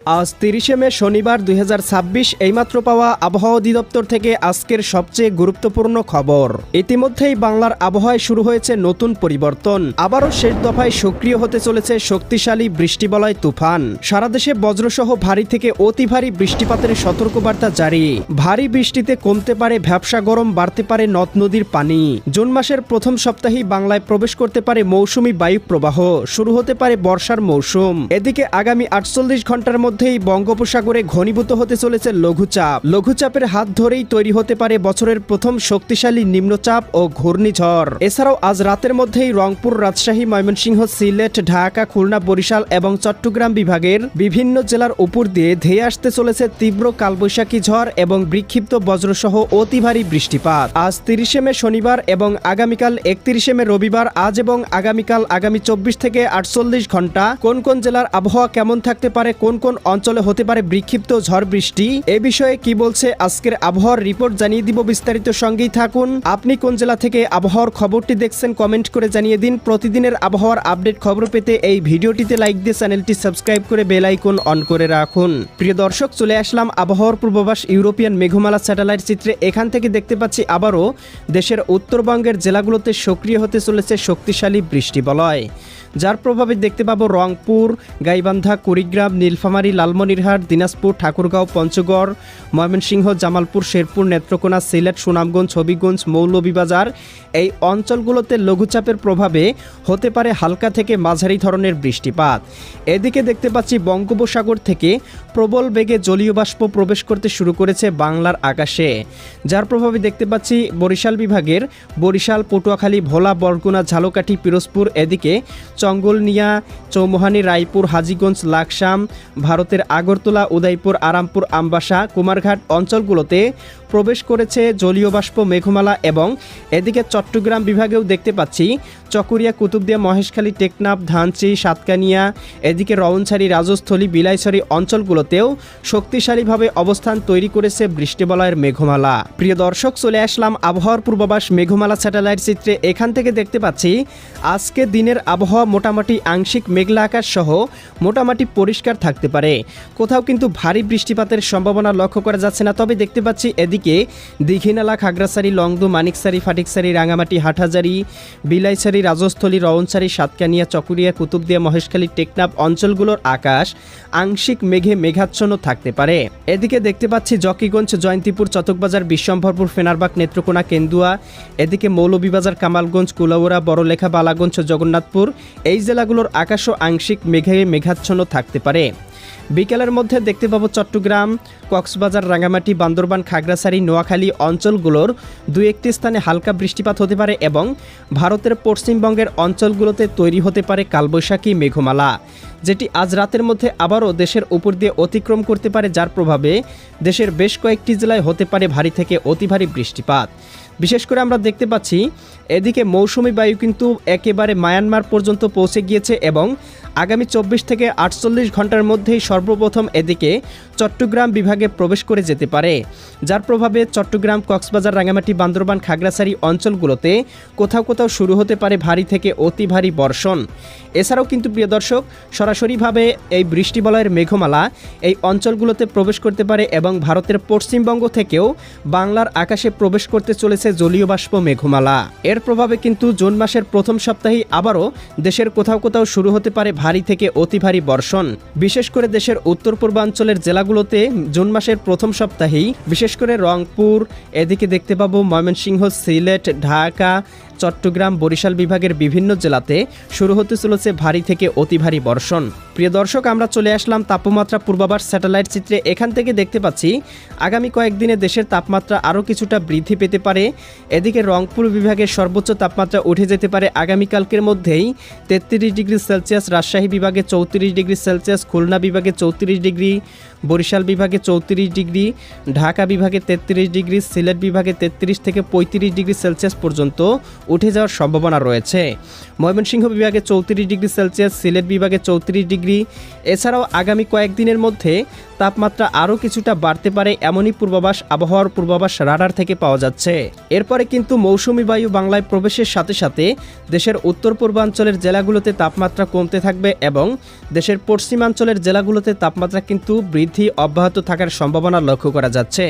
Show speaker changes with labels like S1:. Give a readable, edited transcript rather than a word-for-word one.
S1: আজ ৩০শে মে শনিবার ২০২৬ এইমাত্র পাওয়া আবহাওয়া অধিদপ্তর থেকে আজকের সবচেয়ে গুরুত্বপূর্ণ খবর। ইতিমধ্যেই বাংলার আবহাওয়ায় শুরু হয়েছে নতুন পরিবর্তন। আবারও শেষ দফায় সক্রিয় হতে চলেছে শক্তিশালী বৃষ্টিবলয় তুফান। সারা দেশে বজ্রসহ ভারী থেকে অতি ভারী বৃষ্টিপাতের সতর্কবার্তা জারি। ভারী বৃষ্টিতে কমতে পারে ভ্যাপসা গরম, বাড়তে পারে নদ নদীর পানি। জুন মাসের প্রথম সপ্তাহেই বাংলায় প্রবেশ করতে পারে মৌসুমি বায়ু প্রবাহ। শুরু হতে পারে বর্ষার মৌসুম। এদিকে আগামী ৪৮ ঘন্টার মধ্যেই বঙ্গোপসাগরে ঘনীভূত হতে চলেছে লঘুচাপ। লঘুচাপের হাত ধরেই তৈরি হতে পারে বছরের প্রথম শক্তিশালী নিম্নচাপ ও ঘূর্ণিঝড়। এছাড়াও আজ রাতের মধ্যেই রংপুর, রাজশাহী, ময়মনসিংহ, সিলেট, ঢাকা, খুলনা, বরিশাল এবং চট্টগ্রাম বিভাগের বিভিন্ন জেলার উপর দিয়ে ধেয়ে আসতে চলেছে তীব্র কালবৈশাখী ঝড় এবং বিক্ষিপ্ত বজ্রসহ অতি ভারী বৃষ্টিপাত। আজ ৩০শে মে শনিবার এবং আগামীকাল ৩১শে মে রবিবার। আজ এবং আগামীকাল আগামী ২৪ থেকে ৪৮ ঘন্টা কোন কোন জেলার আবহাওয়া কেমন থাকতে পারে, কোন কোন অঞ্চলে হতে পারে বিক্ষিপ্ত ঝড় বৃষ্টি, এ বিষয়ে কি বলছে আজকের আবহাওয়ার রিপোর্ট জানিয়ে দিব বিস্তারিত। সঙ্গেই থাকুন। আপনি কোন জেলা থেকে আবহাওয়ার খবরটি দেখছেন কমেন্ট করে জানিয়ে দিন। প্রতিদিনের আবহাওয়ার আপডেট খবর পেতে এই ভিডিওটিতে লাইক দিয়ে চ্যানেলটি সাবস্ক্রাইব করে বেল আইকন অন করে রাখুন। প্রিয় দর্শক, চলে আসলাম আবহাওয়ার পূর্বাভাস ইউরোপিয়ান মেঘমালা স্যাটেলাইট চিত্রে। এখান থেকে দেখতে পাচ্ছি আবারও দেশের উত্তরবঙ্গের জেলাগুলোতে সক্রিয় হতে চলেছে শক্তিশালী বৃষ্টিবলয়, যার প্রভাবে দেখতে পাবো রংপুর, গাইবান্ধা, কুড়িগ্রাম, নীলফামারী, লালমনিরহাট, দিনাজপুর, ঠাকুরগাঁও, পঞ্চগড়, ময়মনসিংহ, জামালপুর, শেরপুর, নেত্রকোনা, সিলেট, সুনামগঞ্জ, হবিগঞ্জ, মৌলভীবাজার এই অঞ্চলগুলোতে লঘুচাপের প্রভাবে হতে পারে হালকা থেকে মাঝারি ধরনের বৃষ্টিপাত। এদিকে দেখতে পাচ্ছি বঙ্গোপসাগর থেকে প্রবল বেগে জলীয় বাষ্প প্রবেশ করতে শুরু করেছে বাংলার আকাশে, যার প্রভাবে দেখতে পাচ্ছি বরিশাল বিভাগের বরিশাল, পটুয়াখালী, ভোলা, বরগুনা, ঝালকাঠি, পিরোজপুর, এদিকে চঙ্গলনিয়া, চৌমুহানি, রায়পুর, হাজীগঞ্জ, লাকসাম, ভারতের আগরতলা, উদয়পুর, আরামপুর, আমবাসা, কুমারঘাট অঞ্চলগুলোতে প্রবেশ করেছে জলীয় বাষ্প মেঘমালা। এবং এদিকে চট্টগ্রাম বিভাগেও দেখতে পাচ্ছি চকুরিয়া, কুতুবদিয়া, মহেশখালী, টেকনাফ, ধানচি, সাতকানিয়া, এদিকে রওনছড়ি, রাজস্থলী, বিলাইছড়ি অঞ্চলগুলোতেও শক্তিশালীভাবে অবস্থান তৈরি করেছে বৃষ্টিবলয়ের মেঘমালা। প্রিয় দর্শক, চলে আসলাম আবহাওয়ার পূর্বাভাস মেঘমালা স্যাটেলাইট চিত্রে। এখান থেকে দেখতে পাচ্ছি আজকে দিনের আবহাওয়া মোটামুটি আংশিক মেঘলা আকাশ সহ মোটামুটি পরিষ্কার থাকতে পারে। কোথাও কিন্তু ভারী বৃষ্টিপাতের সম্ভাবনা লক্ষ্য করা যাচ্ছে না। তবে দেখতে পাচ্ছি এদিকে দীঘিনালা, খাগড়াছড়ি, লংদু, মানিকছড়ি, ফাটিকছড়ি, রাঙামাটি, হাটহাজারি, বিলাইছড়ি, রাজস্থলী, রওনছড়ি, সাতকানিয়া, চকুরিয়া, কুতুবদিয়া, মহেশখালী, টেকনাফ অঞ্চলগুলোর আকাশ আংশিক মেঘে মেঘাচ্ছন্ন থাকতে পারে। এদিকে দেখতে পাচ্ছি জকিগঞ্জ, জয়ন্তীপুর, চতকবাজার, বিশ্বম্ভরপুর, ফেনারবাগ, নেত্রকোনা, কেন্দুয়া, এদিকে মৌলভীবাজার, কামালগঞ্জ, কুলাউড়া, বড়লেখা, বালাগঞ্জ, জগন্নাথপুর এই জেলাগুলোর আকাশও আংশিক মেঘে মেঘাচ্ছন্ন থাকতে পারে। বিকেলের মধ্যে দেখতে পাবো চট্টগ্রাম, কক্সবাজার, রাঙামাটি, বান্দরবান, খাগড়াছড়ি, নোয়াখালী অঞ্চলগুলোর দুই একটি স্থানে হালকা বৃষ্টিপাত হতে পারে এবং ভারতের পশ্চিমবঙ্গের অঞ্চলগুলোতে তৈরি হতে পারে কালবৈশাখী মেঘমালা, যেটি আজ রাতের মধ্যে আবারও দেশের উপর দিয়ে অতিক্রম করতে পারে, যার প্রভাবে দেশের বেশ কয়েকটি জেলায় হতে পারে ভারী থেকে অতি ভারী বৃষ্টিপাত। বিশেষ করে আমরা দেখতে পাচ্ছি এদিকে মৌসুমি বায়ু কিন্তু একেবারে মায়ানমার পর্যন্ত পৌঁছে গিয়েছে এবং আগামী ২৪ থেকে ৪৮ ঘন্টার মধ্যেই সর্বপ্রথম এদিকে চট্টগ্রাম বিভাগে প্রবেশ করে যেতে পারে, যার প্রভাবে চট্টগ্রাম, কক্সবাজার, রাঙামাটি, বান্দরবান, খাগড়াছড়ি অঞ্চলগুলোতে কোথাও কোথাও শুরু হতে পারে ভারী থেকে অতি ভারী বর্ষণ। এছাড়াও কিন্তু প্রিয় দর্শক, সরাসরিভাবে এই বৃষ্টিবলয়ের মেঘমালা এই অঞ্চলগুলোতে প্রবেশ করতে পারে এবং ভারতের পশ্চিমবঙ্গ থেকেও বাংলার আকাশে প্রবেশ করতে চলেছে জলীয় বাষ্প মেঘমালা। এর প্রভাবে কিন্তু জুন মাসের প্রথম সপ্তাহেই আবারও দেশের কোথাও কোথাও শুরু হতে পারে ভারী থেকে অতি ভারী বর্ষণ। বিশেষ করে দেশের উত্তর পূর্বাঞ্চলের জেলাগুলোতে জুন মাসের প্রথম সপ্তাহেই বিশেষ করে রংপুর, এদিকে দেখতে পাবো ময়মনসিংহ, সিলেট, ঢাকা, চট্টগ্রাম, বরিশাল বিভাগের বিভিন্ন জেলাতে শুরু হতে চলেছে ভারী থেকে অতি ভারী বর্ষণ। প্রিয় দর্শক, আমরা চলে আসলাম তাপমাত্রা পূর্বাভাস স্যাটেলাইট চিত্রে। এখান থেকে দেখতে পাচ্ছি আগামী কয়েকদিনে দেশের তাপমাত্রা আরও কিছুটা বৃদ্ধি পেতে পারে। এদিকে রংপুর বিভাগের সর্বোচ্চ তাপমাত্রা উঠে যেতে পারে আগামীকালকের মধ্যেই 33 ডিগ্রি সেলসিয়াস, রাজশাহী বিভাগে 34 ডিগ্রি সেলসিয়াস, খুলনা বিভাগে 34 ডিগ্রি, বরিশাল বিভাগে 34 ডিগ্রি, ঢাকা বিভাগে 33 ডিগ্রি, সিলেট বিভাগে 33 থেকে 35 ডিগ্রি সেলসিয়াস পর্যন্ত উঠে যাওয়ার সম্ভাবনা রয়েছে। ময়মনসিংহ বিভাগে 34 ডিগ্রি সেলসিয়াস, সিলেট বিভাগে 34 ডিগ্রি, ডিগ্রি। এছাড়াও আগামী কয়েকদিনের মধ্যে তাপমাত্রা আরও কিছুটা বাড়তে পারে এমনই পূর্বাভাস আবহাওয়ার পূর্বাভাস রাডার থেকে পাওয়া যাচ্ছে। এরপরে কিন্তু মৌসুমি বায়ু বাংলায় প্রবেশের সাথে সাথে দেশের উত্তর পূর্বাঞ্চলের জেলাগুলোতে তাপমাত্রা কমতে থাকবে এবং দেশের পশ্চিমাঞ্চলের জেলাগুলোতে তাপমাত্রা কিন্তু বৃদ্ধি অব্যাহত থাকার সম্ভাবনা লক্ষ্য করা যাচ্ছে।